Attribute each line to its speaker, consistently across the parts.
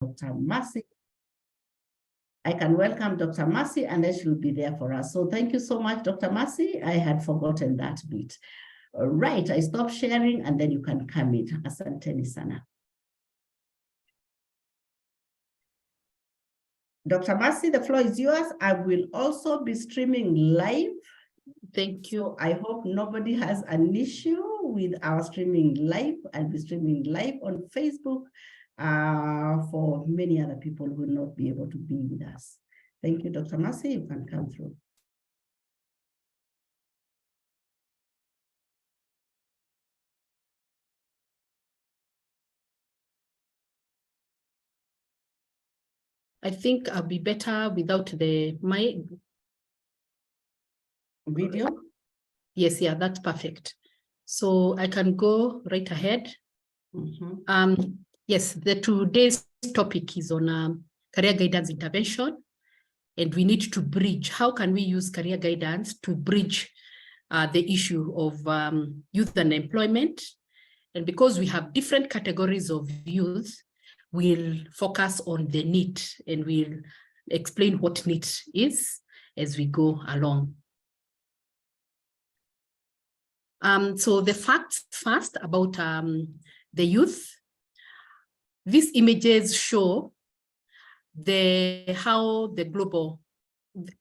Speaker 1: Dr. Mercy. I can welcome Dr. Mercy, and then she'll be there for us. So thank you so much, Dr. Mercy. I had forgotten that bit. All right, I stop sharing, and then you can come in. Asanteni sana. Dr. Mercy, the floor is yours. I will also be streaming live.
Speaker 2: Thank you.
Speaker 1: So I hope nobody has an issue with our streaming live. I'll be streaming live on Facebook for many other people who will not be able to be with us. Thank you, Dr. Mercy. You can come through.
Speaker 2: I think I'll be better without my
Speaker 1: video.
Speaker 2: Yes, yeah, that's perfect. So I can go right ahead. Yes, today's topic is on career guidance intervention, and we need to bridge. How can we use career guidance to bridge the issue of youth unemployment? And because we have different categories of youth, we'll focus on the NEET, and we'll explain what NEET is as we go along. So the facts first about the youth. These images show how the global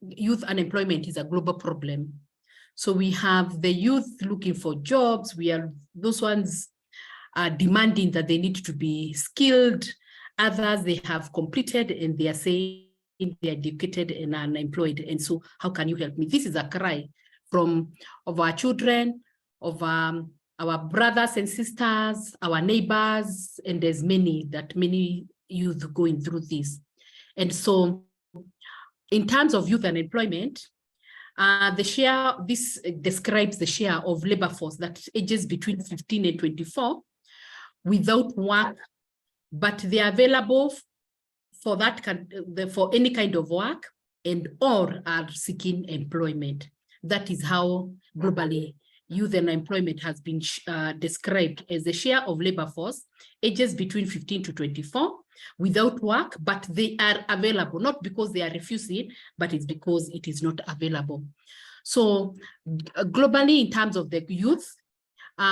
Speaker 2: youth unemployment is a global problem. So we have the youth looking for jobs. Those ones are demanding that they need to be skilled. Others, they have completed and they are saying they're educated and unemployed. And so how can you help me? This is a cry of our children, of our brothers and sisters, our neighbors, and there's many youth going through this. And so in terms of youth unemployment, this describes the share of labor force that ages between 15 and 24 without work, but they are available for any kind of work and or are seeking employment. That is how globally youth unemployment has been described as the share of labor force ages between 15 to 24 without work, but they are available, not because they are refusing, but it's because it is not available. So globally, in terms of the youth,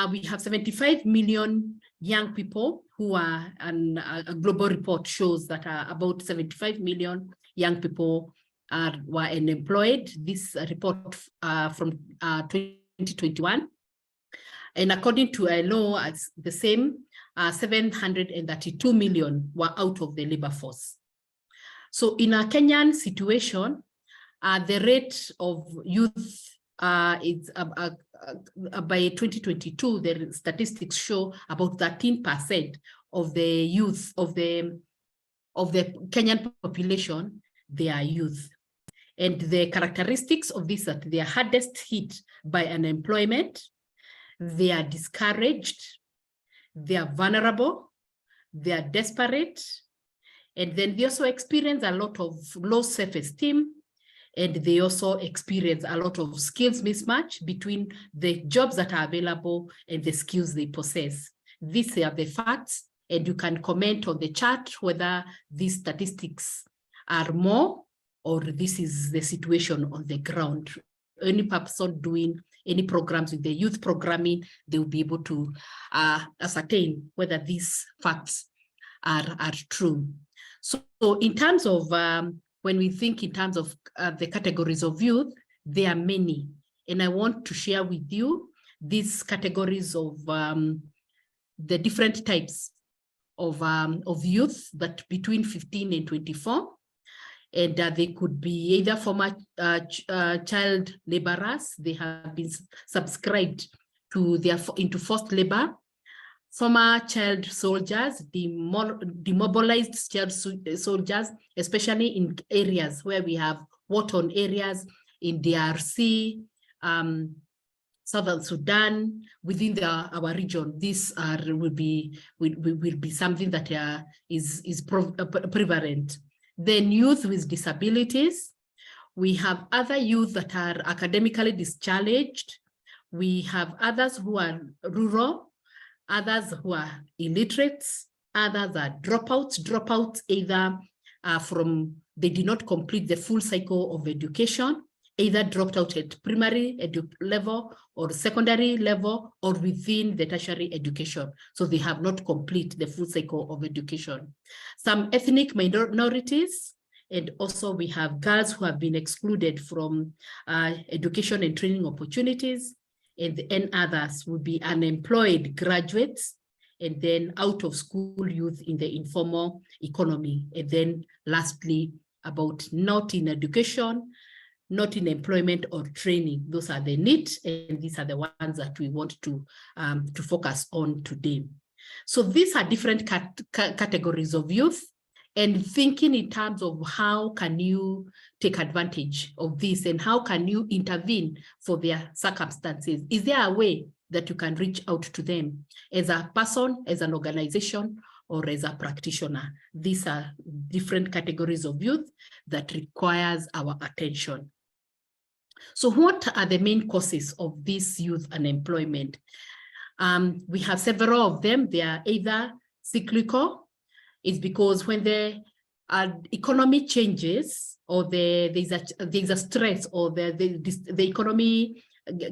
Speaker 2: we have 75 million young people who are, and a global report shows that about 75 million young people were unemployed. This report from 2021. And according to ILO, the same, 732 million were out of the labor force. So in a Kenyan situation, the rate of youth is by 2022, the statistics show about 13% of the youth of the Kenyan population, they are youth. And the characteristics of this, that they are hardest hit by unemployment, they are discouraged, they are vulnerable, they are desperate, and then they also experience a lot of low self-esteem, and they also experience a lot of skills mismatch between the jobs that are available and the skills they possess. These are the facts, and you can comment on the chart whether these statistics are more or this is the situation on the ground. Any person doing any programs with the youth programming, they will be able to ascertain whether these facts are true. So in terms of, when we think in terms of the categories of youth, there are many. And I want to share with you these categories of the different types of youth that between 15 and 24. And they could be either former child laborers, they have been subscribed to into forced labor, former child soldiers, demobilized child soldiers, especially in areas where we have war-torn areas in DRC, Southern Sudan, within our region. These will be something that is prevalent. Then youth with disabilities. We have other youth that are academically discharged. We have others who are rural, others who are illiterate, others are dropouts either from they did not complete the full cycle of education, either dropped out at primary level or secondary level or within the tertiary education. So they have not completed the full cycle of education. Some ethnic minorities, and also we have girls who have been excluded from education and training opportunities, and others would be unemployed graduates, and then out of school youth in the informal economy. And then lastly, about not in education, not in employment or training. Those are the NEET, and these are the ones that we want to focus on today. So these are different categories of youth, and thinking in terms of how can you take advantage of this and how can you intervene for their circumstances. Is there a way that you can reach out to them as a person, as an organization, or as a practitioner? These are different categories of youth that requires our attention. So what are the main causes of this youth unemployment? We have several of them. They are either cyclical. It's because when the economy changes, or there's a stress, or the economy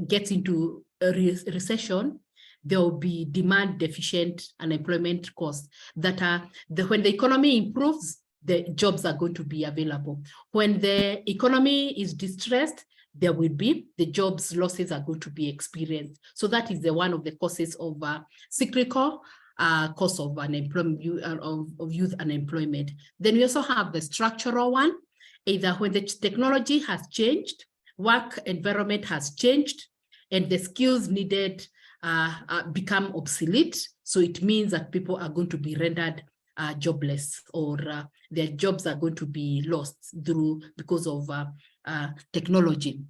Speaker 2: gets into a recession, there will be demand deficient unemployment costs that are when the economy improves, the jobs are going to be available. When the economy is distressed, there will be the jobs losses are going to be experienced. So that is one of the causes of cyclical cause of unemployment, of youth unemployment. Then we also have the structural one, either when the technology has changed, work environment has changed, and the skills needed become obsolete. So it means that people are going to be rendered jobless, or their jobs are going to be lost because of technology.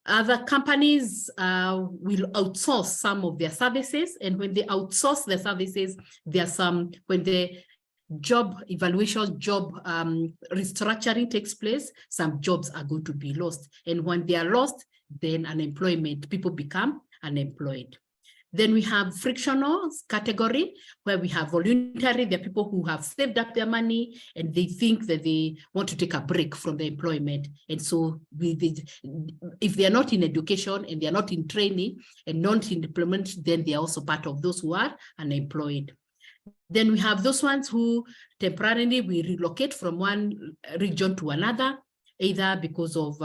Speaker 2: Other companies will outsource some of their services, and when they outsource the services, there are some, when the job evaluation, job restructuring takes place, some jobs are going to be lost. And when they are lost, then unemployment, people become unemployed. Then we have frictional category, where we have voluntary, the people who have saved up their money and they think that they want to take a break from the employment. And so if they are not in education and they are not in training and not in employment, then they are also part of those who are unemployed. Then we have those ones who temporarily we relocate from one region to another, either because of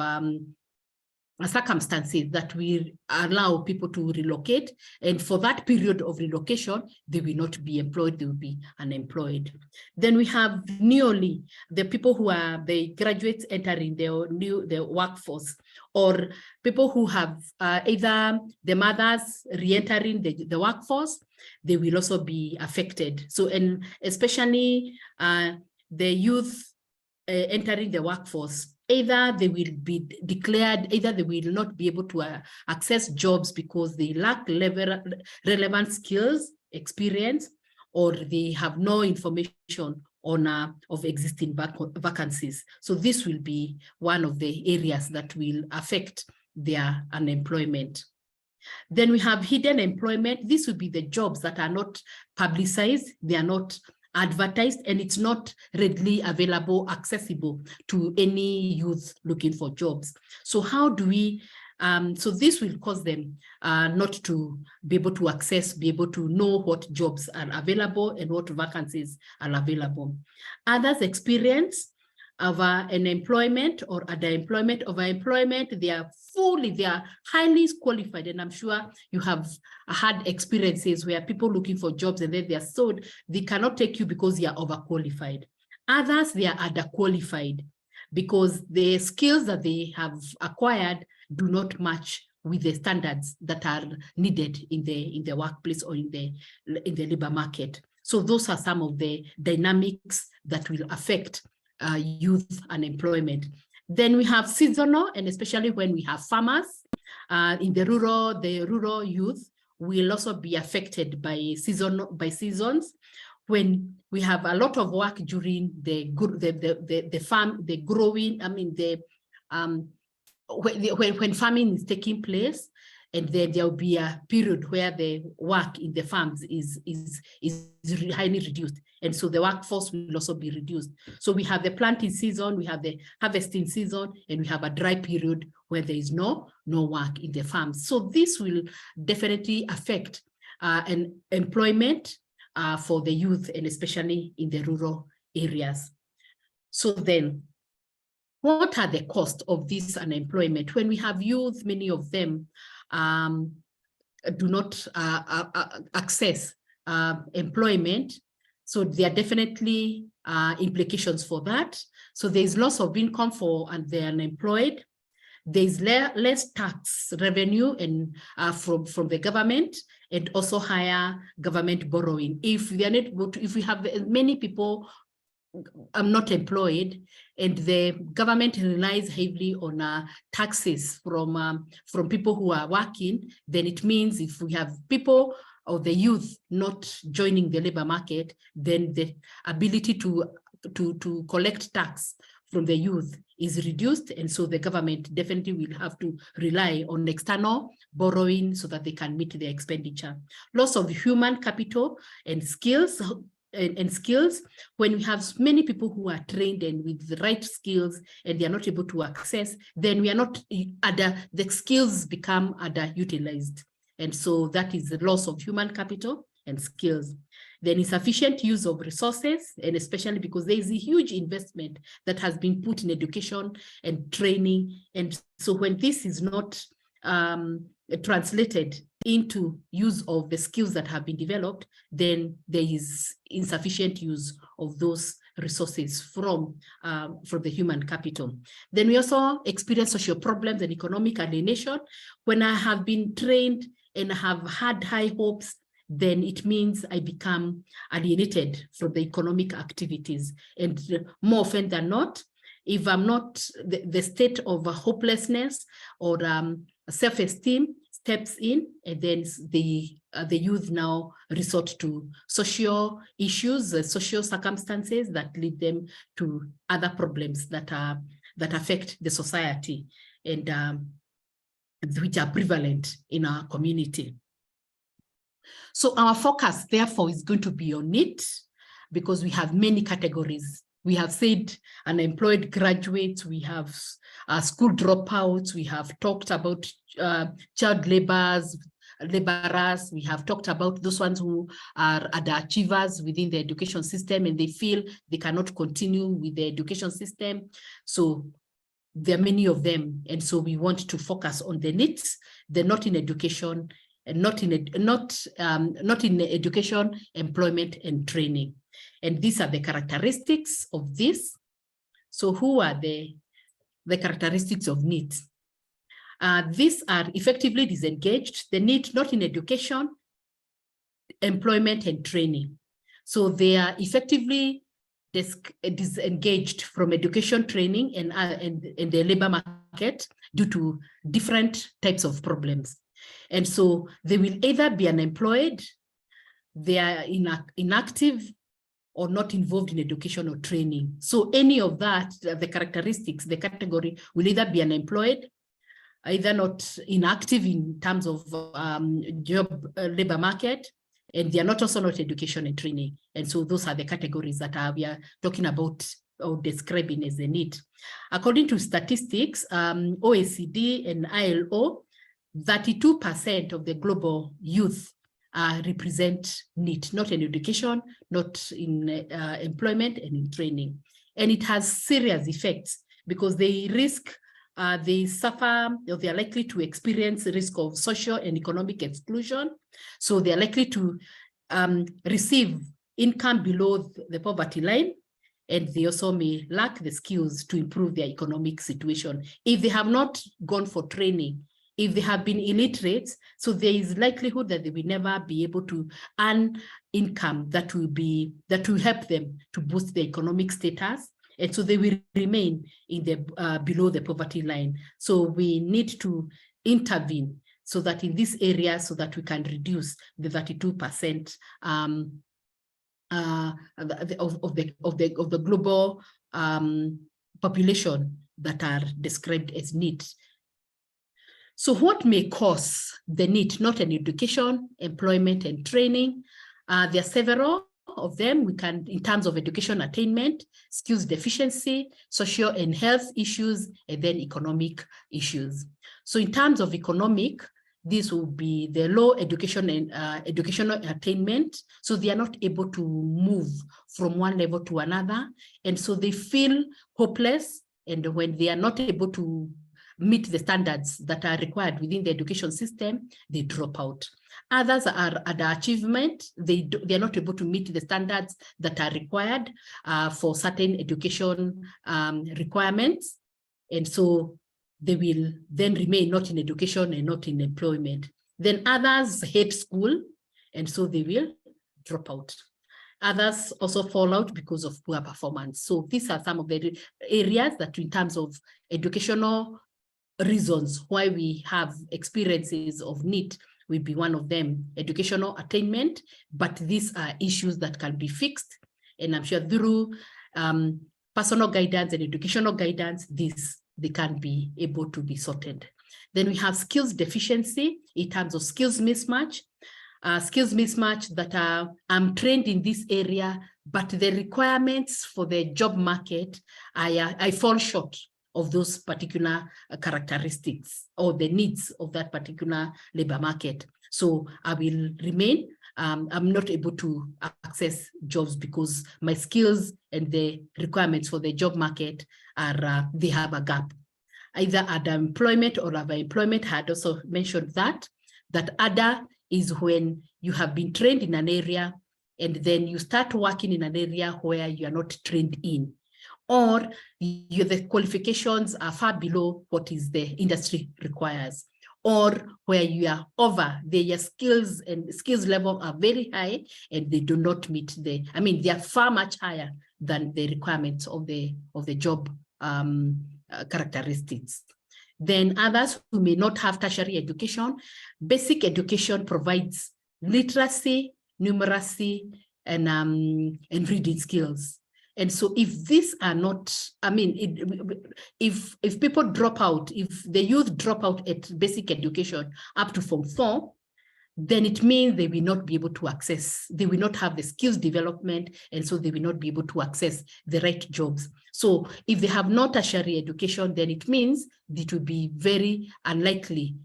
Speaker 2: circumstances that will allow people to relocate, and for that period of relocation, they will not be employed, they will be unemployed. Then we have newly, the people who are the graduates entering the workforce, or people who have either the mothers re-entering the workforce, they will also be affected. So, and especially the youth entering the workforce, either they will be declared, either they will not be able to access jobs because they lack relevant skills, experience, or they have no information on of existing vacancies. So this will be one of the areas that will affect their unemployment. Then we have hidden employment. This will be the jobs that are not publicized, they are not advertised, and it's not readily available, accessible to any youth looking for jobs. So how do we, so this will cause them not to be able to access, be able to know what jobs are available and what vacancies are available. Others experience of unemployment or underemployment, overemployment, they are highly qualified. And I'm sure you have had experiences where people looking for jobs and then they are sold, they cannot take you because you are overqualified. Others, they are underqualified because the skills that they have acquired do not match with the standards that are needed in the workplace or in the labor market. So those are some of the dynamics that will affect youth unemployment. Then we have seasonal, and especially when we have farmers in the rural youth will also be affected by seasons. When we have a lot of work during the farm, the growing, I mean when farming is taking place, and then there will be a period where the work in the farms is highly reduced. And so the workforce will also be reduced. So we have the planting season, we have the harvesting season, and we have a dry period where there is no work in the farms. So this will definitely affect employment for the youth, and especially in the rural areas. So then, what are the costs of this unemployment? When we have youth, many of them do not access employment. So there are definitely implications for that. So there's loss of income for the unemployed. There's less tax revenue and from the government, and also higher government borrowing. If we are not able to, if we have many people not employed, and the government relies heavily on taxes from people who are working, then it means if we have people or the youth not joining the labor market, then the ability to collect tax from the youth is reduced, and so the government definitely will have to rely on external borrowing so that they can meet their expenditure. Loss of human capital and skills. When we have many people who are trained and with the right skills and they are not able to access, then we are not the skills become underutilized, and so that is the loss of human capital and skills. Then insufficient use of resources, and especially because there is a huge investment that has been put in education and training, and so when this is not translated into use of the skills that have been developed, then there is insufficient use of those resources from the human capital. Then we also experience social problems and economic alienation. When I have been trained and have had high hopes, then it means I become alienated from the economic activities. And more often than not, if I'm not, the state of hopelessness or self-esteem steps in, and then the youth now resort to social issues, social circumstances that lead them to other problems that affect the society and which are prevalent in our community. So our focus, therefore, is going to be on NEET, because we have many categories. We have said unemployed graduates, we have school dropouts, we have talked about child laborers, we have talked about those ones who are underachievers within the education system and they feel they cannot continue with the education system. So there are many of them, and so we want to focus on the NEETs, the not in education, and not in education, employment, and training. And these are the characteristics of this. So who are the characteristics of NEET? These are effectively disengaged. The NEET not in education, employment, and training. So they are effectively disengaged from education, training, and the labor market due to different types of problems. And so they will either be unemployed, they are inactive, or not involved in education or training. So any of that, the characteristics, the category will either be unemployed, either not inactive in terms of job labor market, and they are also not education and training. And so those are the categories that we are talking about or describing as the NEET. According to statistics, OECD and ILO, 32% of the global youth represent NEET, not in education, not in employment and in training. And it has serious effects because they suffer, or they are likely to experience the risk of social and economic exclusion. So they are likely to receive income below the poverty line, and they also may lack the skills to improve their economic situation. If they have not gone for training, if they have been illiterate, so there is likelihood that they will never be able to earn income that will help them to boost their economic status. And so they will remain in the below the poverty line. So we need to intervene so that in this area, so that we can reduce the 32% of the global population that are described as NEET. So what may cause the NEET, not an education, employment and training? There are several of them. We can, in terms of education attainment, skills deficiency, social and health issues, and then economic issues. So in terms of economic, this will be the low education and educational attainment. So they are not able to move from one level to another. And so they feel hopeless. And when they are not able to meet the standards that are required within the education system, they drop out. Others are under achievement. They are not able to meet the standards that are required for certain education requirements. And so they will then remain not in education and not in employment. Then others hate school, and so they will drop out. Others also fall out because of poor performance. So these are some of the areas that, in terms of educational reasons why we have experiences of NEET, will be one of them, educational attainment, but these are issues that can be fixed. And I'm sure through personal guidance and educational guidance, they can be able to be sorted. Then we have skills deficiency in terms of skills mismatch. Skills mismatch that I'm trained in this area, but the requirements for the job market, I fall short of those particular characteristics or the needs of that particular labor market. So I will remain, I'm not able to access jobs because my skills and the requirements for the job market are, they have a gap. Either underemployment or overemployment. Had also mentioned that other is when you have been trained in an area and then you start working in an area where you are not trained in, or the qualifications are far below what is the industry requires, or where you are over, their skills and skills level are very high and they do not meet the, I mean, they are far much higher than the requirements of the job characteristics. Then others who may not have tertiary education, basic education provides literacy, numeracy, and reading skills. And so if these are not, I mean, if people drop out, if the youth drop out at basic education up to Form 4, then it means they will not be able to access, they will not have the skills development, and so they will not be able to access the right jobs. So if they have not tertiary education, then it means it will be very unlikely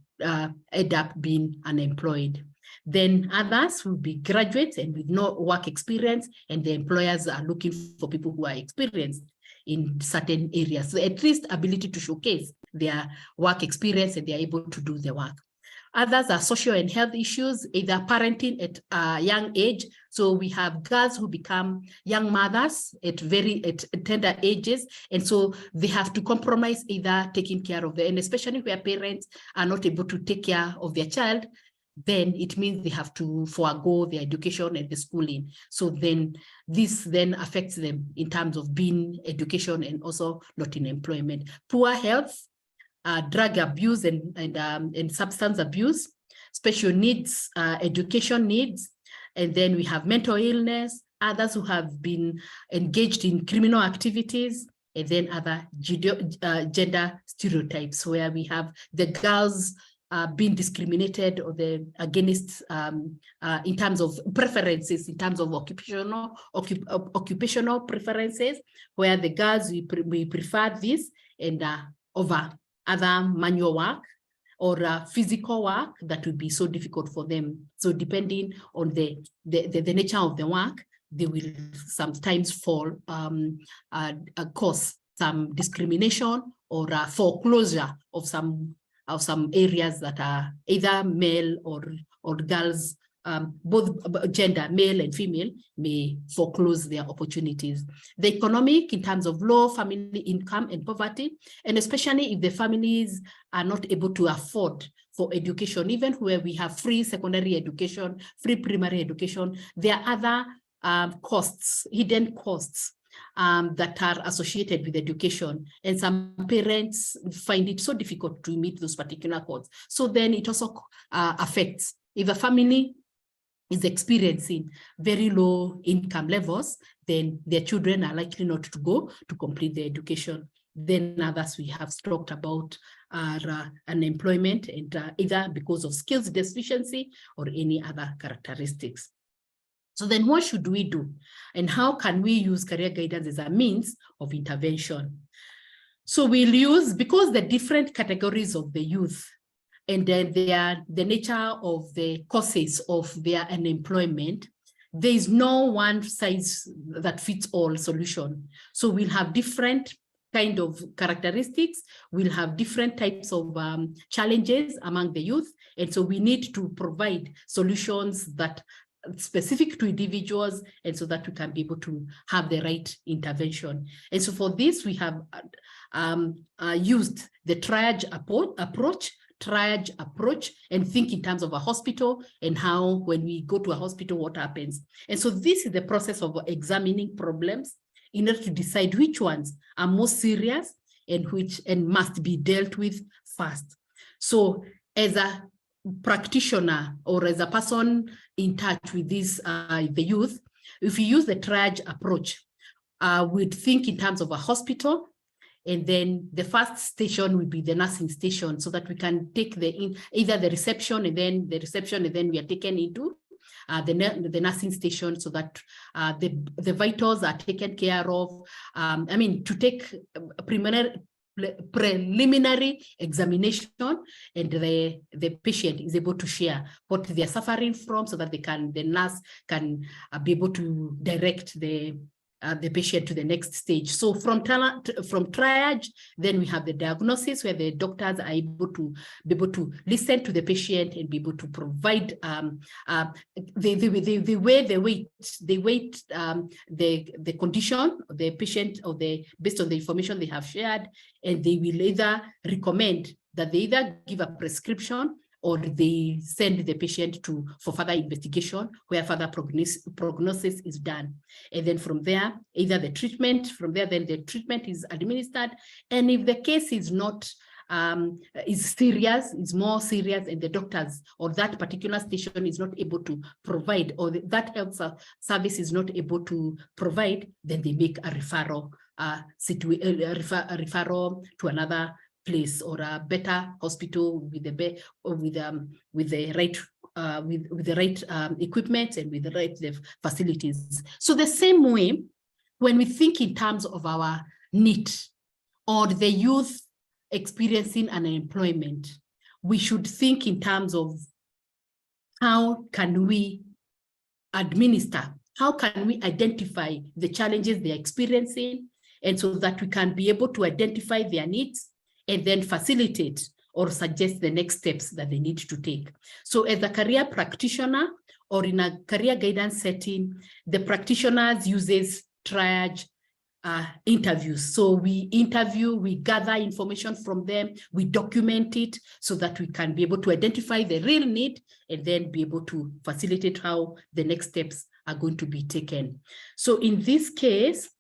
Speaker 2: end up being unemployed. Then others will be graduates and with no work experience, and the employers are looking for people who are experienced in certain areas. So at least ability to showcase their work experience and they are able to do the work. Others are social and health issues, either parenting at a young age. So we have girls who become young mothers at tender ages. And so they have to compromise either taking care of them, and especially where parents are not able to take care of their child, then it means they have to forego their education and the schooling. So then this then affects them in terms of being education and also not in employment. Poor health, drug abuse and substance abuse, special needs, education needs, and then we have mental illness, others who have been engaged in criminal activities, and then other gender stereotypes where we have the girls being discriminated or against in terms of preferences, in terms of occupational preferences, where the girls we prefer this and over other manual work or physical work that would be so difficult for them. So depending on the nature of the work, they will sometimes fall cause some discrimination or foreclosure of some areas that are either male or girls, both gender, male and female, may foreclose their opportunities. The economic, in terms of low family income and poverty, and especially if the families are not able to afford for education, even where we have free secondary education, free primary education, there are other costs, hidden costs that are associated with education, and some parents find it so difficult to meet those particular costs. So then it also affects, if a family is experiencing very low income levels, then their children are likely not to go to complete their education. Then others we have talked about are unemployment, and either because of skills deficiency or any other characteristics. So then what should we do? And how can we use career guidance as a means of intervention? So we'll use, because the different categories of the youth and then the nature of the causes of their unemployment, there is no one size that fits all solution. So we'll have different kind of characteristics, we'll have different types of challenges among the youth. And so we need to provide solutions that specific to individuals, and so that we can be able to have the right intervention. And so for this, we have used the triage approach, and think in terms of a hospital and how when we go to a hospital, what happens. And so this is the process of examining problems in order to decide which ones are most serious and which must be dealt with first. So as a practitioner or as a person in touch with this, the youth, if you use the triage approach, we'd think in terms of a hospital, and then the first station would be the nursing station, so that we can take either the reception, and then we are taken into the nursing station, so that the vitals are taken care of. I mean, to take preliminary examination, and the patient is able to share what they are suffering from, so that the nurse can be able to direct the patient to the next stage. So from triage, then we have the diagnosis, where the doctors are able to listen to the patient and be able to provide they weight the condition of the patient based on the information they have shared, and they will either recommend that they either give a prescription or they send the patient for further investigation, where further prognosis is done. And then from there, then the treatment is administered. And if the case is not is more serious, and the doctors or that particular station is not able to provide, or that health service is not able to provide, then they make a referral to another place, or a better hospital with the right equipment and with the right facilities. So the same way, when we think in terms of our NEET or the youth experiencing unemployment, we should think in terms of how can we administer, how can we identify the challenges they're experiencing, and so that we can be able to identify their needs and then facilitate or suggest the next steps that they need to take. So as a career practitioner or in a career guidance setting, the practitioners uses triage interviews. So we interview, we gather information from them, we document it so that we can be able to identify the real need and then be able to facilitate how the next steps are going to be taken. So in this case,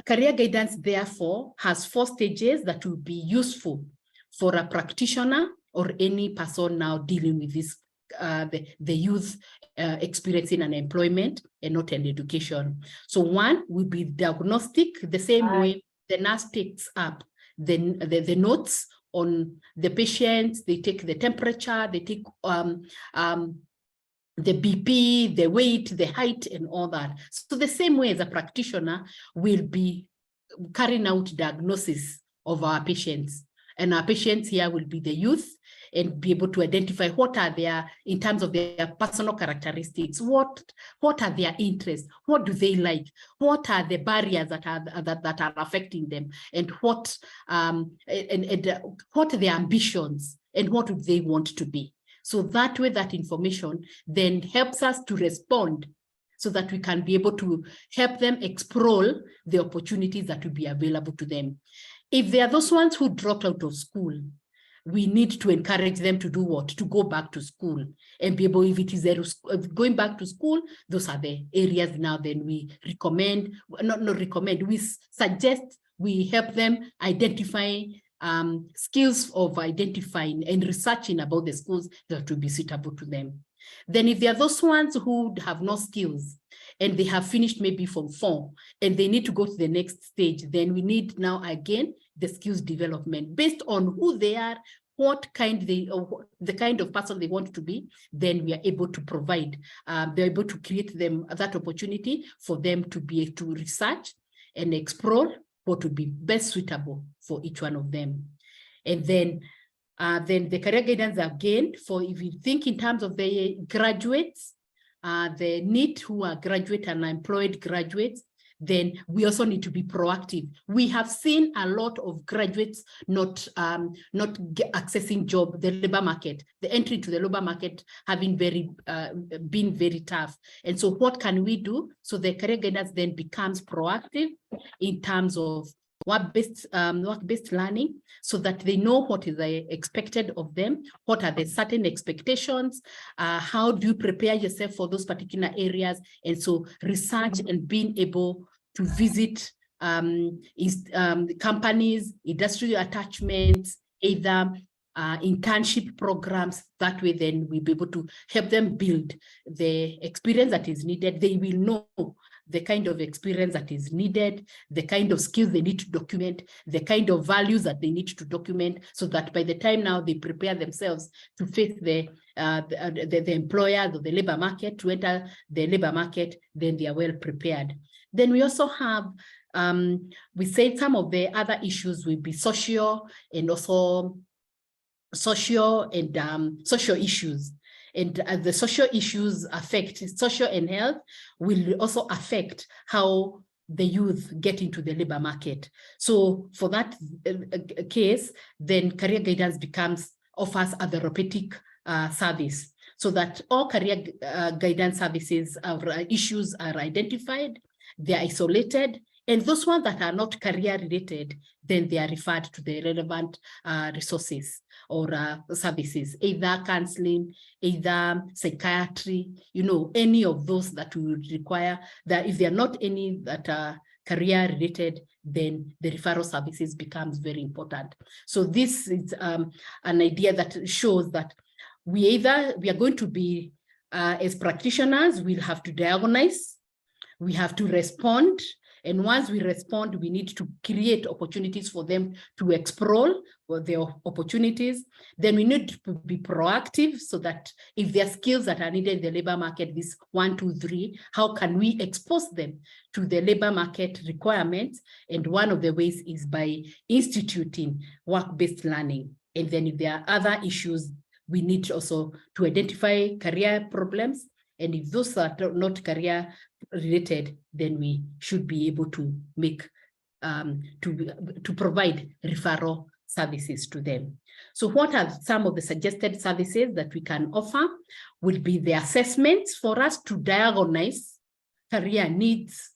Speaker 2: career guidance, therefore, has 4 stages that will be useful for a practitioner or any person now dealing with this, the youth experiencing unemployment and not an education. So 1 will be diagnostic, the same way the nurse takes up the notes on the patient, they take the temperature, they take the BP, the weight, the height, and all that. So the same way as a practitioner will be carrying out diagnosis of our patients. And our patients here will be the youth, and be able to identify what are their, in terms of their personal characteristics, what are their interests, what do they like, what are the barriers that are affecting them, and what are their ambitions, and what do they want to be. So that way, that information then helps us to respond so that we can be able to help them explore the opportunities that will be available to them. If they are those ones who dropped out of school, we need to encourage them to do what? To go back to school and be able, if it is going back to school, those are the areas now then we recommend, we suggest, we help them identify skills of identifying and researching about the schools that will be suitable to them. Then if there are those ones who have no skills and they have finished maybe Form 4 and they need to go to the next stage, then we need now again the skills development based on who they are, what kind the kind of person they want to be. Then we are able to provide, they're able to create them that opportunity for them to be able to research and explore what would be best suitable for each one of them. And then the career guidance again, for if you think in terms of the graduates, the NEET who are graduate and unemployed graduates, then we also need to be proactive. We have seen a lot of graduates not accessing the labor market, the entry to the labor market having been very tough. And so what can we do? So the career guidance then becomes proactive in terms of work-based learning, so that they know what is expected of them, what are the certain expectations, how do you prepare yourself for those particular areas. And so research and being able to visit companies, industrial attachments, either internship programs. That way then we'll be able to help them build the experience that is needed. They will know the kind of experience that is needed, the kind of skills they need to document, the kind of values that they need to document, so that by the time now they prepare themselves to face the employers or the labor market, to enter the labor market, then they are well prepared. Then we also have, we said some of the other issues will be social and also social issues. And the social issues affect social and health will also affect how the youth get into the labor market. So for that case, then career guidance offers a therapeutic service, so that all career guidance services issues are identified, they're isolated, and those ones that are not career related, then they are referred to the relevant resources or services, either counseling, either psychiatry, any of those that we would require. That if there are not any that are career related, then the referral services becomes very important. So this is an idea that shows that we are going to be, as practitioners, we'll have to diagnose, we have to respond. And once we respond, we need to create opportunities for them to explore their opportunities. Then we need to be proactive, so that if there are skills that are needed in the labor market, this 1, 2, 3, how can we expose them to the labor market requirements? And one of the ways is by instituting work-based learning. And then if there are other issues, we need also to identify career problems. And if those are not career related, then we should be able to make to provide referral services to them. So what are some of the suggested services that we can offer? Would be the assessments for us to diagnose career needs.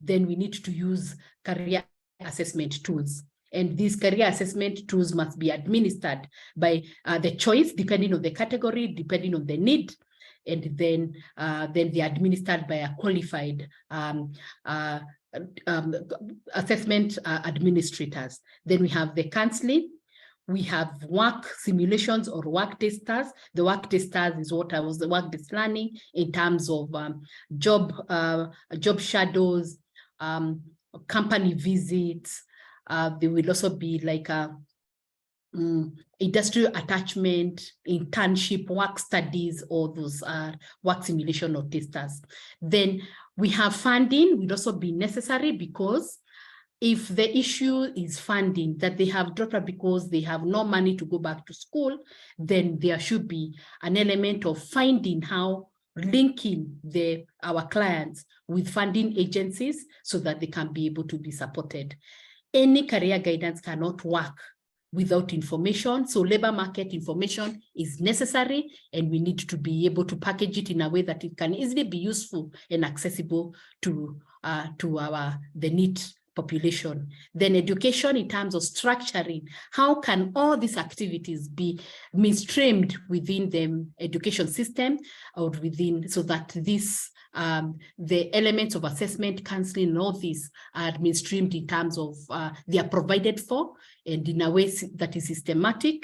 Speaker 2: Then we need to use career assessment tools. And these career assessment tools must be administered by the choice, depending on the category, depending on the need. And then they are administered by a qualified assessment administrators. Then we have the counseling. We have work simulations or work testers. The work testers is what I was the work-based learning in terms of job shadows, company visits. There will also be like a industrial attachment, internship, work studies, all those are work simulation or testers. Then we have funding will also be necessary, because if the issue is funding, that they have dropped out because they have no money to go back to school, then there should be an element of finding how linking our clients with funding agencies so that they can be able to be supported. Any career guidance cannot work without information. So labor market information is necessary, and we need to be able to package it in a way that it can easily be useful and accessible to the NEET population. Then education in terms of structuring, how can all these activities be mainstreamed within the education system or within, so that this the elements of assessment, counseling, and all these are mainstreamed in terms of they are provided for, and in a way that is systematic,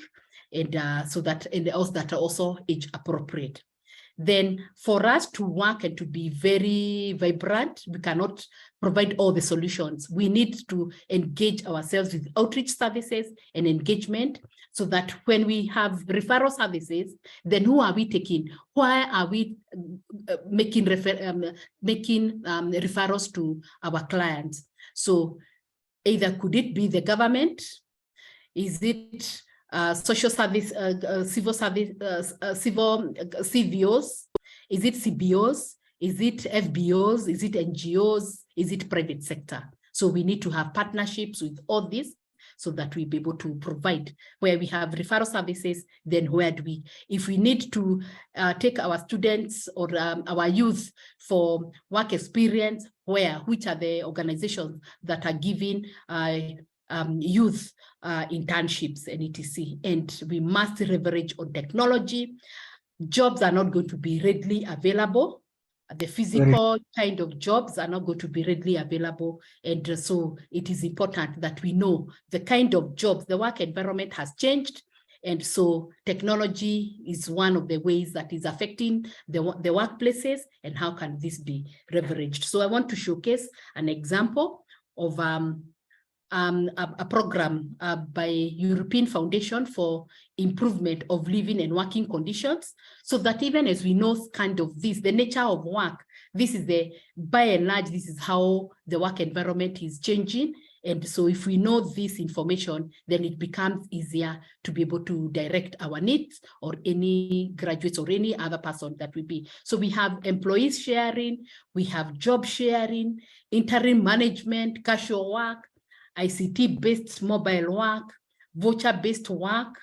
Speaker 2: and so that, and also that are also age appropriate. then for us to work and to be very vibrant, we cannot provide all the solutions. We need to engage ourselves with outreach services and engagement, so that when we have referral services, then who are we taking? Why are we making referrals to our clients? So either could it be the government? Is it social service, civil service, CVOs? Is it CBOs? Is it FBOs? Is it NGOs? Is it private sector? So we need to have partnerships with all this, so that we'll be able to provide. Where we have referral services, then where do we, if we need to take our students or our youth for work experience, which are the organizations that are giving youth internships and etc. And we must leverage on technology. Jobs are not going to be readily available. The physical kind of jobs are not going to be readily available. And so it is important that we know the kind of jobs, the work environment has changed. And so technology is one of the ways that is affecting the workplaces, and how can this be leveraged? So I want to showcase an example of a program by European Foundation for Improvement of Living and Working Conditions, so that even as we know kind of this, the nature of work, this is by and large, this is how the work environment is changing. And so if we know this information, then it becomes easier to be able to direct our needs, or any graduates or any other person that will be. So we have employees sharing, we have job sharing, interim management, casual work, ICT-based mobile work, voucher-based work,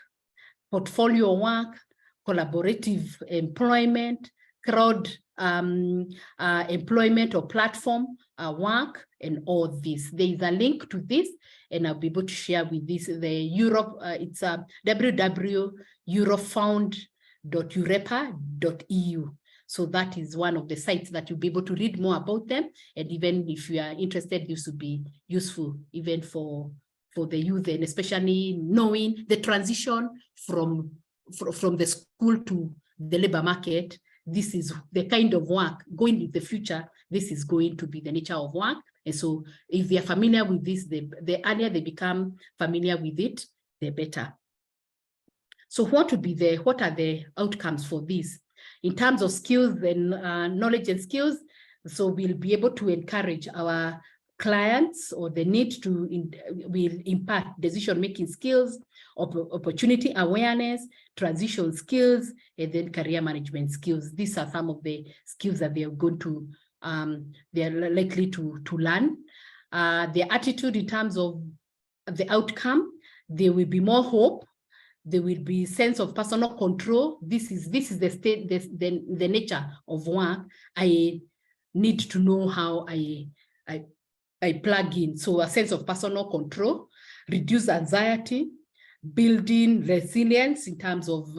Speaker 2: portfolio work, collaborative employment, crowd employment or platform work, and all this. There is a link to this, and I'll be able to share with this, the Europe, it's www.eurofound.urepa.eu. So that is one of the sites that you'll be able to read more about them. And even if you are interested, this would be useful even for the youth, and especially knowing the transition from the school to the labor market. This is the kind of work going in the future. This is going to be the nature of work. And so if they are familiar with this, the earlier they become familiar with it, the better. So what are the outcomes for this? In terms of skills and knowledge and skills, so we'll be able to encourage our clients, or the need to will impact decision-making skills, opportunity awareness, transition skills, and then career management skills. These are some of the skills that they are going to, they are likely to learn. Their attitude in terms of the outcome, there will be more hope. There will be sense of personal control. This is the state, the nature of work. I need to know how I plug in. So a sense of personal control, reduce anxiety, building resilience in terms of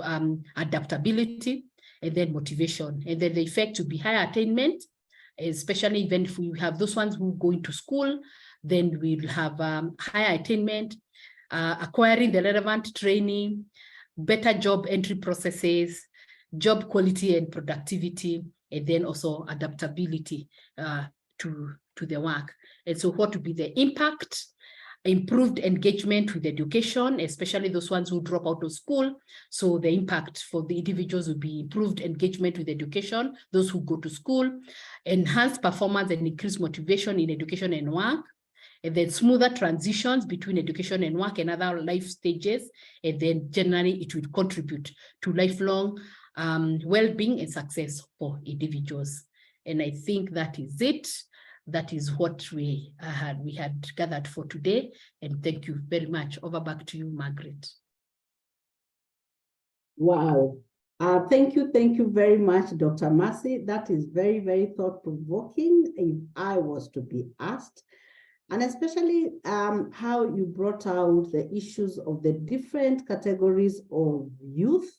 Speaker 2: adaptability, and then motivation. And then the effect to be higher attainment, especially even if we have those ones who go into school, then we'll have higher attainment, acquiring the relevant training, better job entry processes, job quality and productivity, and then also adaptability to the work. And so what would be the impact? Improved engagement with education, especially those ones who drop out of school. So the impact for the individuals would be improved engagement with education, those who go to school, enhanced performance and increased motivation in education and work, and then smoother transitions between education and work and other life stages. And then generally it will contribute to lifelong well-being and success for individuals. And I think that is it. That is what we had gathered for today. And thank you very much. Over back to you, Margaret.
Speaker 1: Wow. Thank you very much, Dr. Mercy. That is very, very thought-provoking if I was to be asked. And especially how you brought out the issues of the different categories of youth,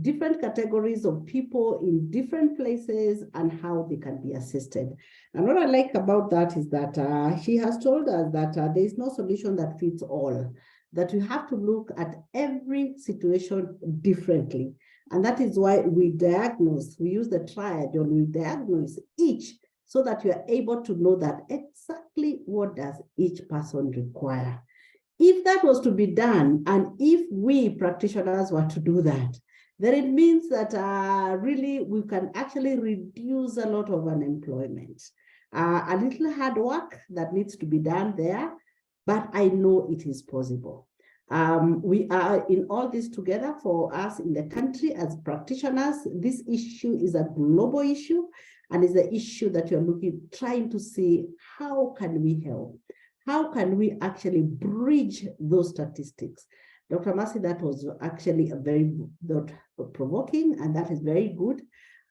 Speaker 1: different categories of people in different places, and how they can be assisted. And what I like about that is that she has told us that there is no solution that fits all, that you have to look at every situation differently. And that is why we use the triad, or we diagnose each, so that you are able to know that exactly what does each person require. If that was to be done, and if we practitioners were to do that, then it means that really we can actually reduce a lot of unemployment. A little hard work that needs to be done there, but I know it is possible. We are in all this together for us in the country as practitioners. This issue is a global issue, and is the issue that you're trying to see, how can we help? How can we actually bridge those statistics? Dr. Mercy, that was actually a very provoking, and that is very good.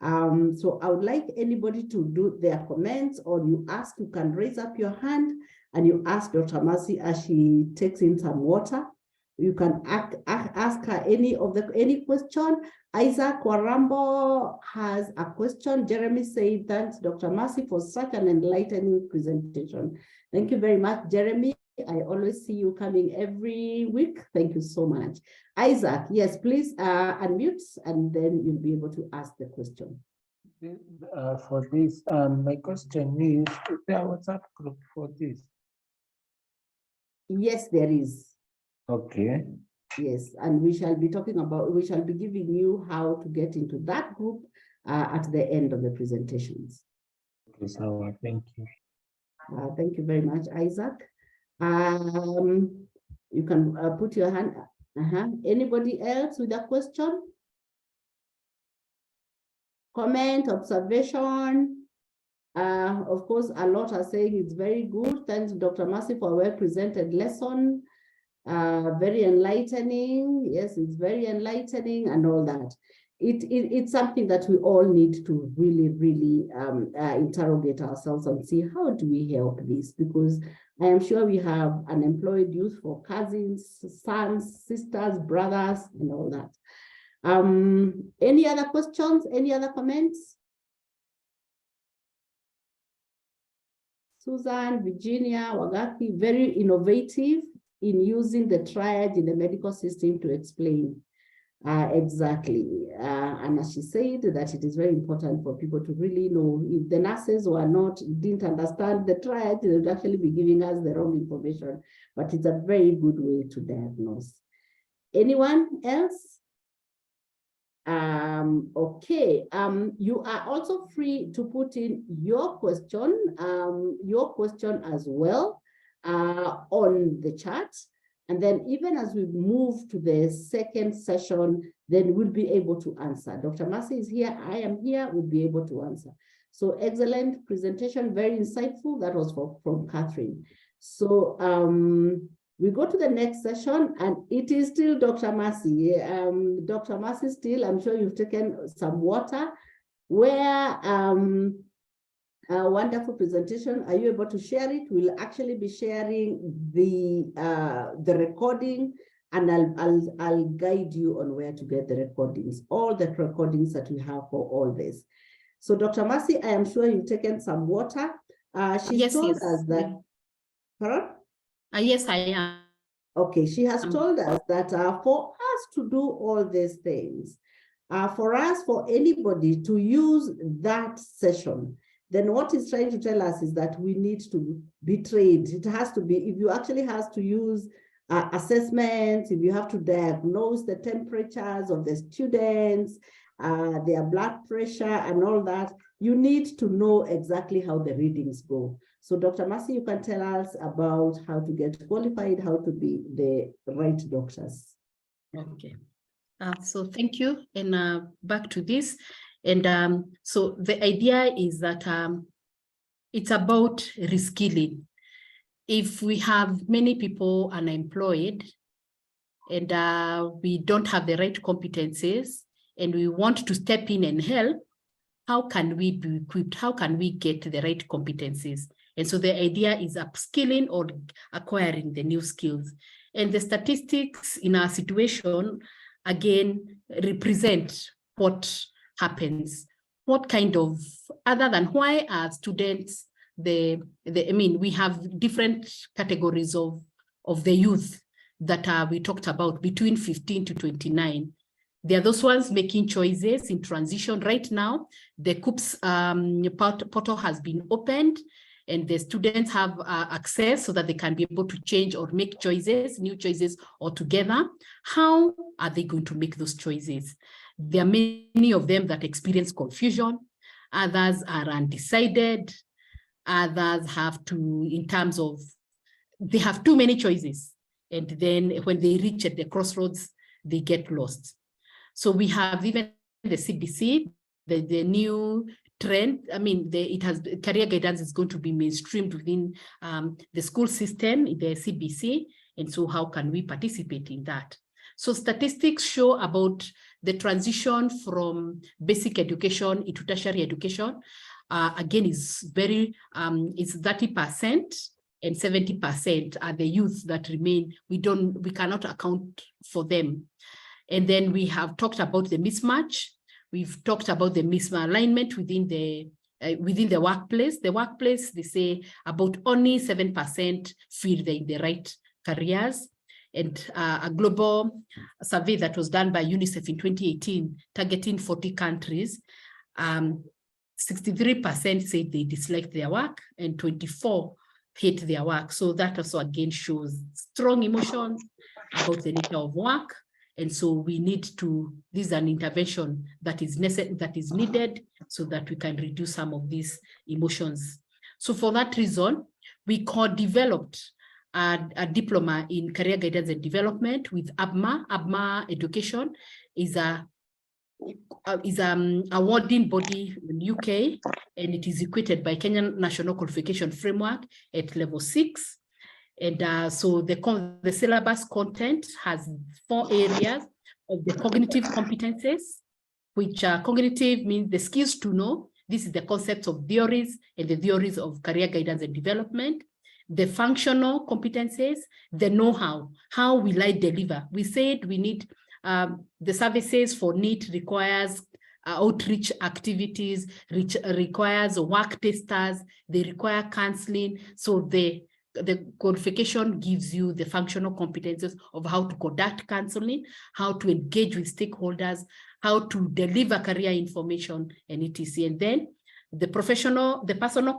Speaker 1: So I would like anybody to do their comments, or you can raise up your hand and you ask Dr. Mercy as she takes in some water. You can ask her any question. Isaac Warambo has a question. Jeremy said, thanks, Dr. Mercy, for such an enlightening presentation. Thank you very much, Jeremy. I always see you coming every week. Thank you so much. Isaac, yes, please unmute, and then you'll be able to ask the question.
Speaker 3: For this, my question is there a WhatsApp group for this?
Speaker 1: Yes, there is.
Speaker 3: Okay.
Speaker 1: Yes, and we shall be giving you how to get into that group at the end of the presentations.
Speaker 3: Okay, so thank you.
Speaker 1: Thank you very much, Isaac. You can put your hand. Anybody else with a question? Comment, observation? Of course, a lot are saying it's very good. Thanks, Dr. Mercy, for a well-presented lesson. Very enlightening. Yes, it's very enlightening and all that. It's something that we all need to really interrogate ourselves and see, how do we help this? Because I am sure we have unemployed youth for cousins, sons, sisters, brothers, and all that. Any other questions? Any other comments? Susan, Virginia, Wagaki, very innovative in using the triad in the medical system to explain exactly. And as she said, that it is very important for people to really know. If the nurses didn't understand the triad, they would actually be giving us the wrong information. But it's a very good way to diagnose. Anyone else? Okay. You are also free to put in your question as well on the chat. And then even as we move to the second session, then we'll be able to answer. Dr. Mercy is here, I am here, we'll be able to answer. So excellent presentation, very insightful. That was from Catherine. So we go to the next session, and it is still Dr. Mercy. Dr. Mercy still, I'm sure you've taken some water, where a wonderful presentation. Are you able to share it? We'll actually be sharing the recording, and I'll guide you on where to get the recordings, all the recordings that we have for all this. So Dr. Mercy, I am sure you've taken some water. She told us that.
Speaker 2: Yes, I am.
Speaker 1: Okay, she has told us that for us to do all these things, for anybody to use that session, then what it's trying to tell us is that we need to be trained. It has to be, if you actually have to use assessments, if you have to diagnose the temperatures of the students, their blood pressure and all that, you need to know exactly how the readings go. So Dr. Mercy, you can tell us about how to get qualified, how to be the right doctors.
Speaker 2: Okay. So thank you. And back to this. And so the idea is that it's about reskilling. If we have many people unemployed and we don't have the right competencies and we want to step in and help, how can we be equipped? How can we get the right competencies? And so the idea is upskilling or acquiring the new skills. And the statistics in our situation, again, represent what happens. What kind of, other than why are students, I mean, we have different categories of the youth that we talked about between 15 to 29. There are those ones making choices in transition. Right now, the COOPS portal has been opened, and the students have access so that they can be able to change or make choices, new choices altogether. How are they going to make those choices? There are many of them that experience confusion. Others are undecided. Others have to, in terms of, they have too many choices. And then when they reach at the crossroads, they get lost. So we have even the CBC, the new trend. I mean, career guidance is going to be mainstreamed within the school system, the CBC. And so how can we participate in that? So statistics show about the transition from basic education into tertiary education. Again, is very, it's 30%. And 70% are the youth that remain. We cannot account for them. And then we have talked about the mismatch. We've talked about the misalignment within the workplace. The workplace, they say about only 7% feel they're in the right careers. And a global survey that was done by UNICEF in 2018, targeting 40 countries, 63% said they dislike their work and 24% hate their work. So that also again shows strong emotions about the nature of work. And so we need to, this is an intervention that is necessary, that is needed so that we can reduce some of these emotions. So for that reason, we co-developed a diploma in career guidance and development with ABMA. ABMA Education is awarding body in UK, and it is equated by Kenyan National Qualification Framework at level 6. And so the syllabus content has 4 areas of the cognitive competences, which cognitive means the skills to know. This is the concepts of theories and the theories of career guidance and development. The functional competences, the know-how, how will I deliver? We said we need the services for NEET requires outreach activities, requires work testers, they require counseling. So the qualification gives you the functional competences of how to conduct counseling, how to engage with stakeholders, how to deliver career information, and etc. And then the personal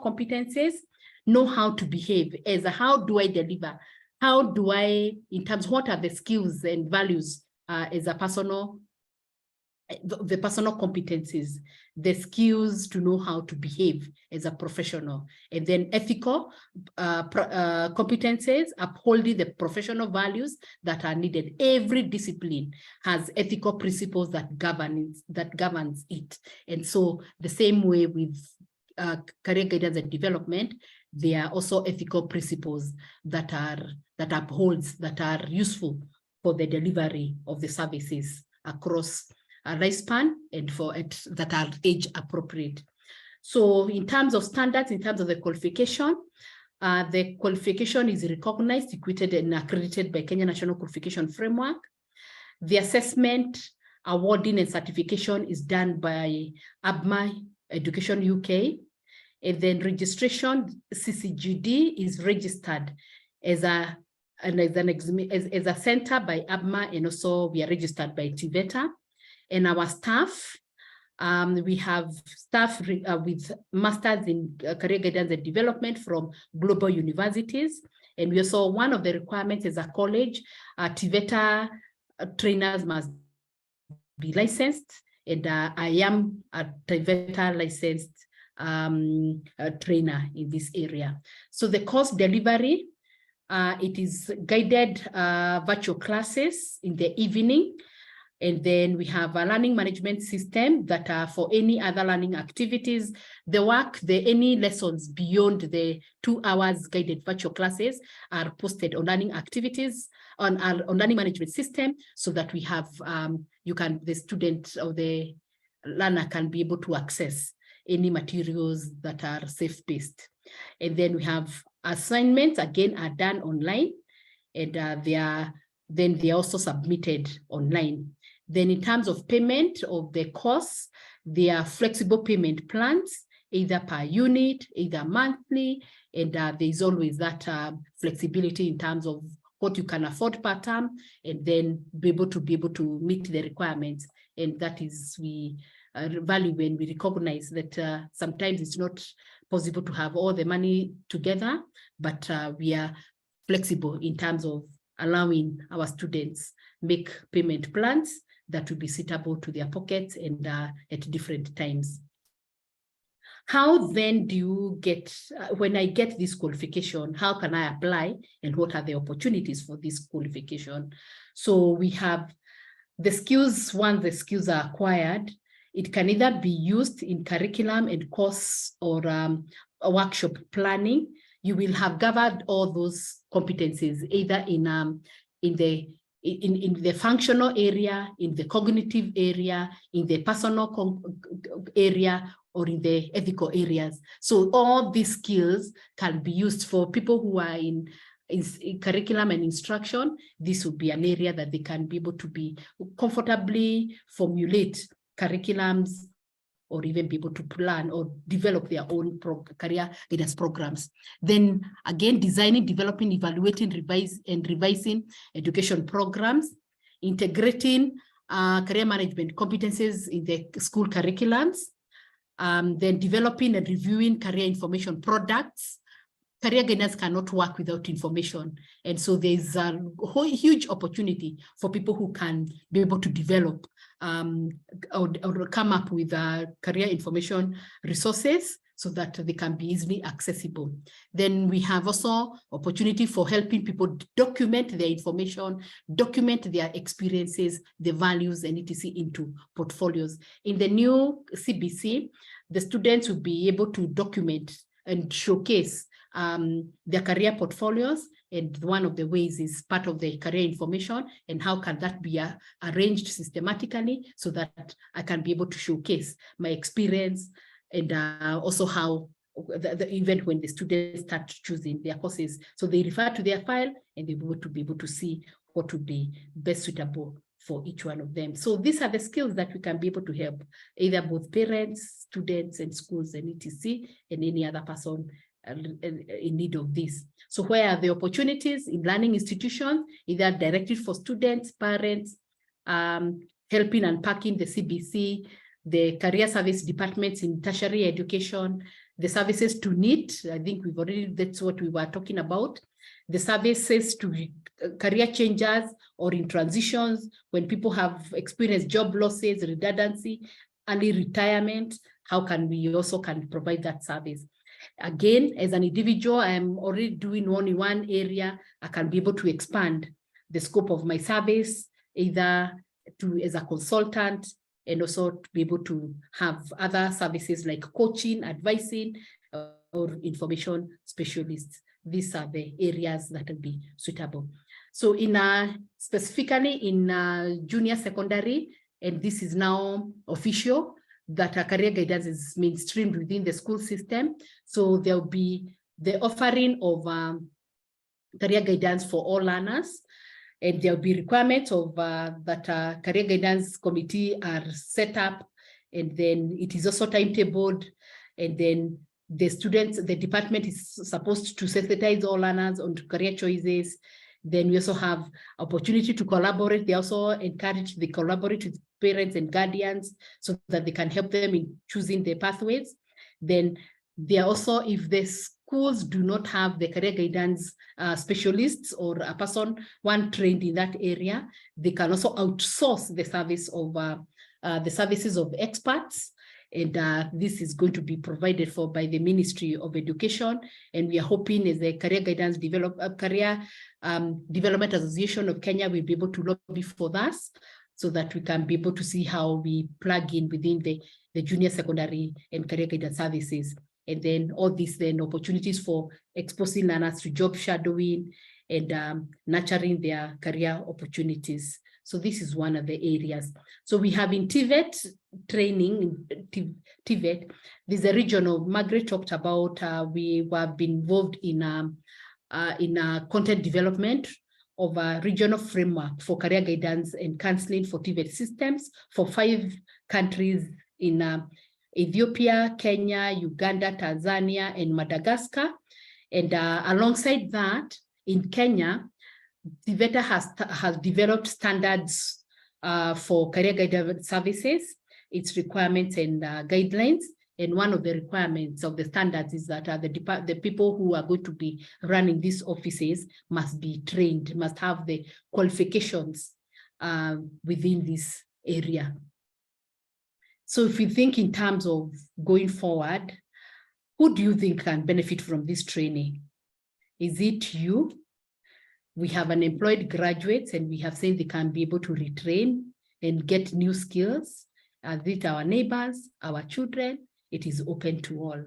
Speaker 2: competences, know how to behave as a, how do I deliver? How do I, in terms, what are the skills and values as a personal, the personal competencies, the skills to know how to behave as a professional, and then ethical competencies, upholding the professional values that are needed. Every discipline has ethical principles that governs it. And so the same way with career guidance and development, there are also ethical principles that are useful for the delivery of the services across a lifespan and that are age appropriate. So in terms of standards, in terms of the qualification is recognized, equated, and accredited by Kenya National Qualification Framework. The assessment, awarding, and certification is done by ABMA Education UK. And then registration, CCGD is registered as a center by ABMA, and also we are registered by TVETA. And our staff, we have staff with masters in career guidance and development from global universities. And we also, one of the requirements as a college, TVETA trainers must be licensed. And I am a TVETA licensed trainer in this area. So the course delivery, it is guided virtual classes in the evening. And then we have a learning management system that are for any other learning activities. Any lessons beyond the 2 hours guided virtual classes are posted on learning activities on our learning management system, so that we have, the student or the learner can be able to access any materials that are self-paced. And then we have assignments, again, are done online, and they are also submitted online. Then in terms of payment of the course, there are flexible payment plans, either per unit, either monthly, and there is always that flexibility in terms of what you can afford per term, and then be able to meet the requirements. And that is we value when we recognize that sometimes it's not possible to have all the money together, but we are flexible in terms of allowing our students make payment plans that will be suitable to their pockets and at different times. How then do you get, when I get this qualification, how can I apply and what are the opportunities for this qualification? So we have the skills. Once the skills are acquired, it can either be used in curriculum and course or a workshop planning. You will have gathered all those competencies either in the functional area, in the cognitive area, in the personal area, or in the ethical areas. So all these skills can be used for people who are in curriculum and instruction. This would be an area that they can be able to be comfortably formulate curriculums, or even be able to plan or develop their own career guidance programs. Then again, designing, developing, evaluating, revising education programs, integrating career management competencies in the school curriculums, then developing and reviewing career information products. Career guidance cannot work without information. And so there's a huge opportunity for people who can be able to develop or come up with career information resources so that they can be easily accessible. Then we have also opportunity for helping people document their information, document their experiences, the values, and etc. into portfolios. In the new CBC, the students will be able to document and showcase their career portfolios, and one of the ways is part of the career information, and how can that be arranged systematically so that I can be able to showcase my experience, and also how the event when the students start choosing their courses. So they refer to their file and they'll be able to see what would be best suitable for each one of them. So these are the skills that we can be able to help either both parents, students, and schools, and etc., and any other person in need of this. So where are the opportunities? In learning institutions, either directed for students, parents, helping unpacking the CBC, the career service departments in tertiary education, the services to NEET. I think that's what we were talking about. The services to career changers or in transitions, when people have experienced job losses, redundancy, early retirement, how can we also provide that service? Again, as an individual, I'm already doing only one area. I can be able to expand the scope of my service, either as a consultant, and also to be able to have other services like coaching, advising, or information specialists. These are the areas that will be suitable. So specifically in junior secondary, and this is now official, that career guidance is mainstreamed within the school system. So there'll be the offering of career guidance for all learners, and there'll be requirements of that career guidance committee are set up, and then it is also timetabled, and then the students, the department is supposed to sensitize all learners on career choices. Then we also have opportunity to collaborate. They also encourage the collaborate with parents and guardians so that they can help them in choosing their pathways. Then they are also, if the schools do not have the career guidance specialists or a person, one trained in that area, they can also outsource the service of the services of experts. And this is going to be provided for by the Ministry of Education. And we are hoping as the Career Guidance Career Development Association of Kenya will be able to lobby for that, so that we can be able to see how we plug in within the junior secondary and career guidance services. And then all these then opportunities for exposing learners to job shadowing and nurturing their career opportunities. So this is one of the areas. So we have in TVET training, TVET, there's a regional, Margaret talked about, we have been involved in content development of a regional framework for career guidance and counseling for TVET systems for 5 countries in Ethiopia, Kenya, Uganda, Tanzania, and Madagascar. And alongside that, in Kenya, TVETA has developed standards for career guidance services, its requirements and guidelines. And one of the requirements of the standards is that the people who are going to be running these offices must be trained, must have the qualifications within this area. So if we think in terms of going forward, who do you think can benefit from this training? Is it you? We have unemployed graduates and we have said they can be able to retrain and get new skills. Is it our neighbors, our children? It is open to all.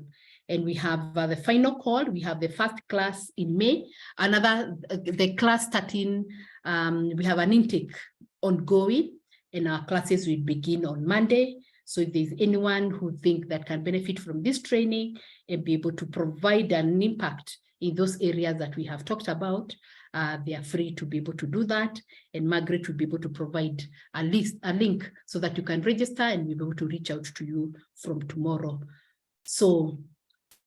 Speaker 2: And we have the final call. We have the first class in May. The class starting, we have an intake ongoing and our classes will begin on Monday. So if there's anyone who think that can benefit from this training and be able to provide an impact in those areas that we have talked about, they are free to be able to do that. And Margaret will be able to provide a link so that you can register and we'll be able to reach out to you from tomorrow. So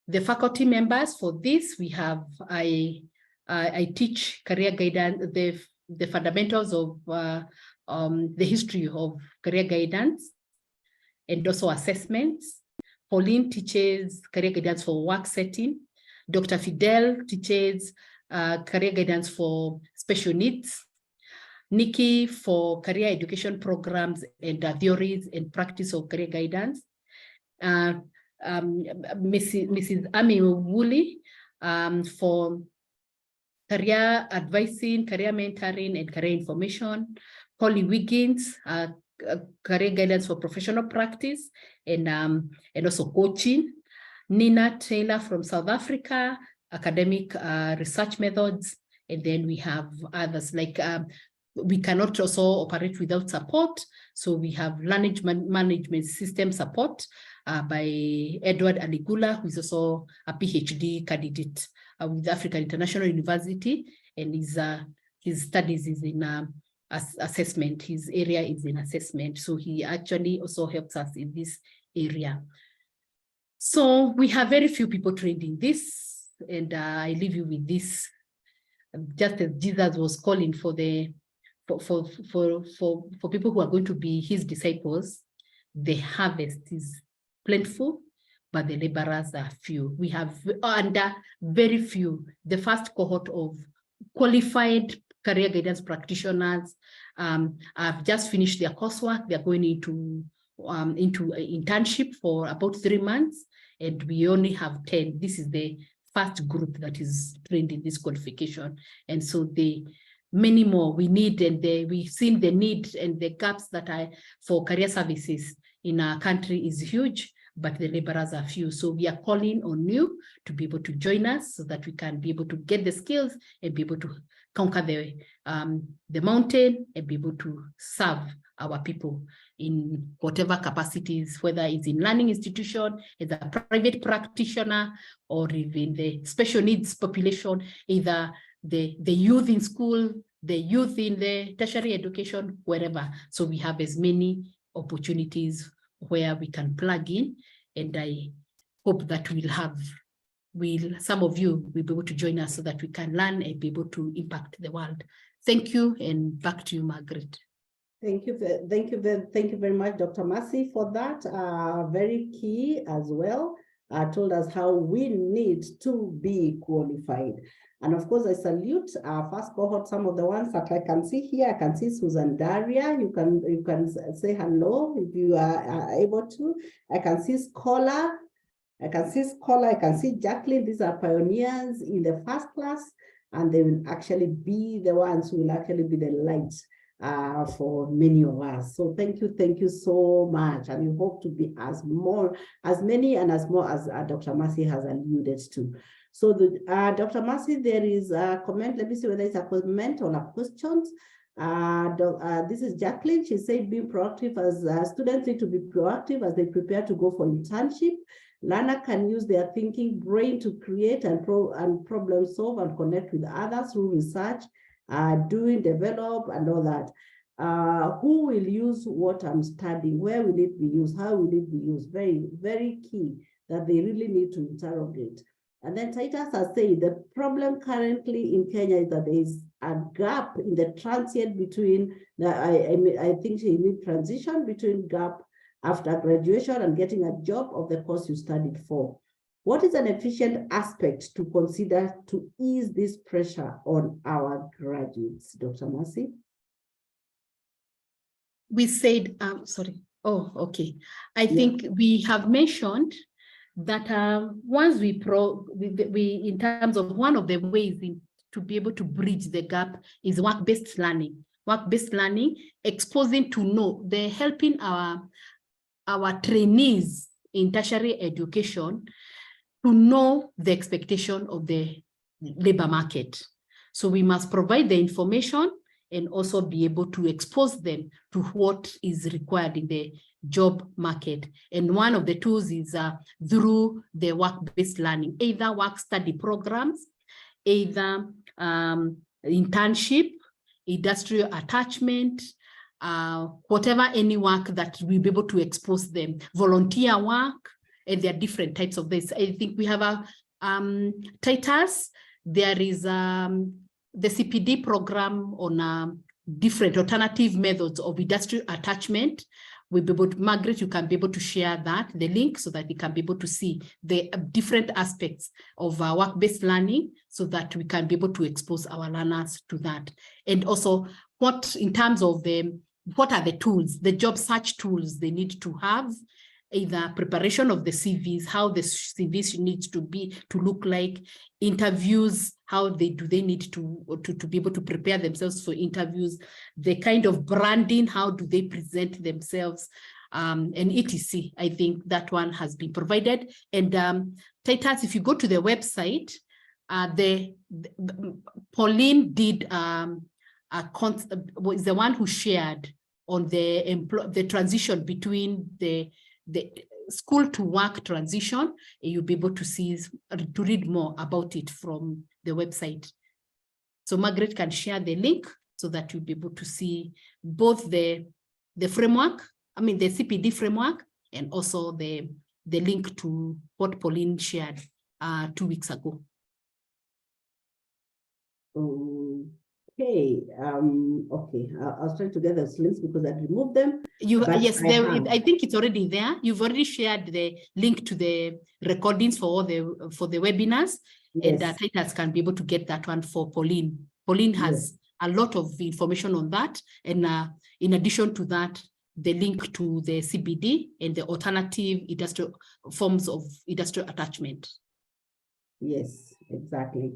Speaker 2: the faculty members for this, we have, I teach career guidance, the fundamentals of the history of career guidance and also assessments. Pauline teaches career guidance for work setting. Dr. Fidel teaches career guidance for special needs. Nikki for career education programs and theories and practice of career guidance. Mrs. Ami Woolley for career advising, career mentoring, and career information. Polly Wiggins, career guidance for professional practice and also coaching. Nina Taylor from South Africa, academic research methods. And then we have others like we cannot also operate without support. So we have management system support by Edward Aligula, who is also a PhD candidate with African International University. And his studies is in assessment. His area is in assessment. So he actually also helps us in this area. So we have very few people trained in this, and I leave you with this. Just as Jesus was calling for people who are going to be his disciples, the harvest is plentiful, but the laborers are few. We have under very few. The first cohort of qualified career guidance practitioners have just finished their coursework. They're going into internship for about 3 months, and we only have 10. This is the first group that is trained in this qualification. And so many more we need, and we've seen the need and the gaps that are for career services in our country is huge, but the laborers are few. So we are calling on you to be able to join us so that we can be able to get the skills and be able to conquer the mountain and be able to serve our people in whatever capacities, whether it's in learning institution, as a private practitioner, or even the special needs population, either the youth in school, the youth in the tertiary education, wherever. So we have as many opportunities where we can plug in, and I hope that some of you will be able to join us so that we can learn and be able to impact the world. Thank you, and back to you, Margaret.
Speaker 1: Thank you very much, Dr. Massey, for that. Very key as well. Told us how we need to be qualified. And of course, I salute our first cohort, some of the ones that I can see here. I can see Susan Daria. You can say hello if you are able to. I can see Scholar. I can see Jacqueline. These are pioneers in the first class, and they will actually be the ones who will actually be the light for many of us. So thank you so much. And we hope to be as many and as more as Dr. Massey has alluded to. So Dr. Massey, there is a comment. Let me see whether it's a comment or a question. This is Jacqueline. She said being proactive as students need to be proactive as they prepare to go for internship. Learner can use their thinking brain to create and problem solve and connect with others through research, develop, and all that. Who will use what I'm studying? Where will it be used? How will it be used? Very, very key that they really need to interrogate. And then Titus has said the problem currently in Kenya is that there is a gap in the transient between the, I think you need transition between gap after graduation and getting a job of the course you studied for. What is an efficient aspect to consider to ease this pressure on our graduates, Dr. Mercy?
Speaker 2: We said, sorry. Oh, okay. I think we have mentioned that once we in terms of one of the ways to be able to bridge the gap is work-based learning. Work-based learning, exposing to know, they're helping our trainees in tertiary education to know the expectation of the labor market. So we must provide the information and also be able to expose them to what is required in the job market. And one of the tools is through the work-based learning, either work-study programs, either internship, industrial attachment, whatever any work that we'll be able to expose them, volunteer work, and there are different types of this. I think we have a Titus, there is the CPD program on different alternative methods of industrial attachment. We'll be able to, Margaret, you can be able to share that, the link, so that you can be able to see the different aspects of work-based learning, so that we can be able to expose our learners to that. And also, what in terms of what are the tools, the job search tools they need to have, either preparation of the CVs, how the CVs needs to look like, interviews, how they need to be able to prepare themselves for interviews, the kind of branding, how do they present themselves, and etc. I think that one has been provided. And Titus, if you go to the website, Pauline did was the one who shared on the transition between the school to work transition. You'll be able to to read more about it from the website. So Margaret can share the link so that you'll be able to see both the framework, the CPD framework, and also the link to what Pauline shared 2 weeks ago.
Speaker 1: Okay, okay. I was trying to get those links because I removed them.
Speaker 2: Yes, I think it's already there. You've already shared the link to the recordings for the webinars, yes. And Titus can be able to get that one for Pauline. Pauline has a lot of information on that, and in addition to that, the link to the CBD and the alternative industrial forms of industrial attachment.
Speaker 1: Yes, exactly.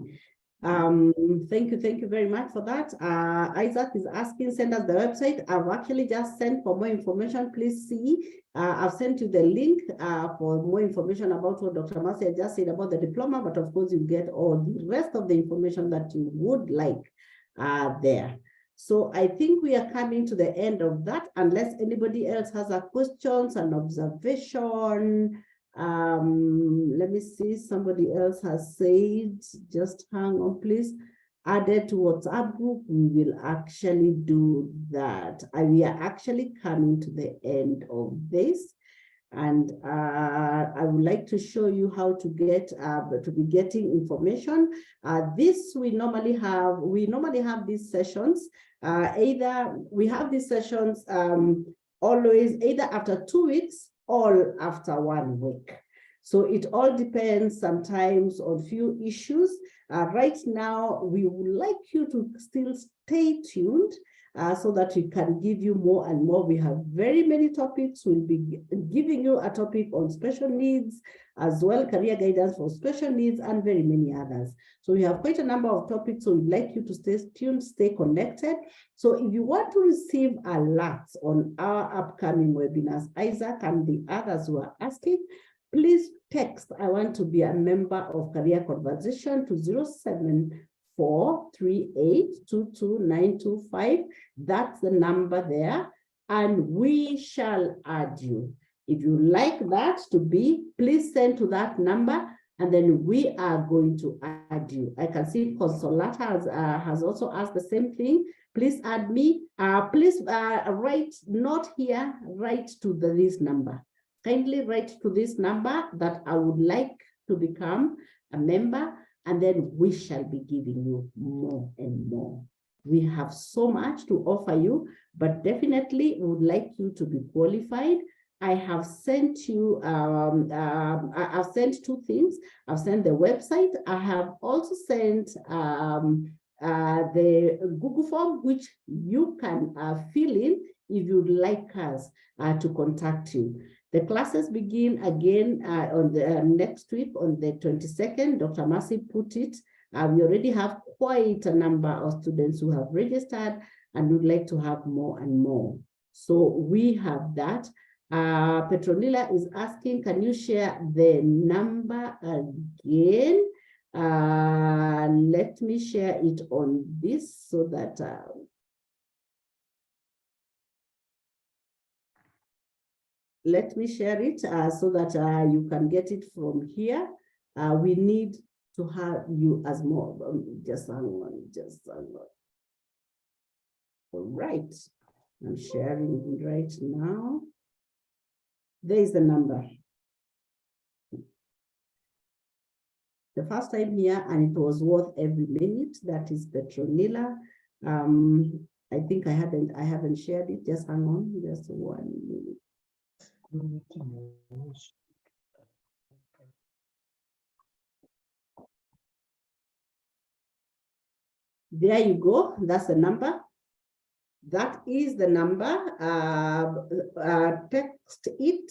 Speaker 1: Thank you very much for that. Isaac is asking, send us the website. I've actually just sent for more information. Please see, I've sent you the link for more information about what Dr. Mercy just said about the diploma, but of course you get all the rest of the information that you would like there. So I think we are coming to the end of that, unless anybody else has a questions, an observation. Let me see, somebody else has said, just hang on please, added to WhatsApp group. We will actually do that. We are actually coming to the end of this, and I would like to show you how to get to be getting information. We normally have these sessions, either we have these sessions always either after 2 weeks or after 1 week. So it all depends sometimes on few issues. Right now, we would like you to still stay tuned so that we can give you more and more. We have very many topics. We'll be giving you a topic on special needs, as well career guidance for special needs, and very many others. So we have quite a number of topics, so we'd like you to stay tuned, stay connected. So if you want to receive alerts on our upcoming webinars, Isaac and the others who are asking, please text, I want to be a member of Career Conversation to 07438222925. That's the number there, and we shall add you. If you like that to be, please send to that number, and then we are going to add you. I can see Consolata has also asked the same thing. Please add me. Please write, not here, write to this number. Kindly write to this number that I would like to become a member, and then we shall be giving you more and more We have so much to offer you, but definitely would like you to be qualified. I have sent you, I've sent two things. I've sent the website. I have also sent the Google form, which you can fill in if you'd like us to contact you. The classes begin again on the next week on the 22nd. Dr. Mercy put it. We already have quite a number of students who have registered and would like to have more and more. So we have that. Petronilla is asking, can you share the number again? Let me share it on this so that let me share it so that you can get it from here. We need to have you as more. Just hang on, just hang on. All right, I'm sharing right now. There is the number. The first time here, and it was worth every minute. That is Petronilla. I think I haven't shared it. Just hang on, just 1 minute. There you go. That's the number. That is the number. Text it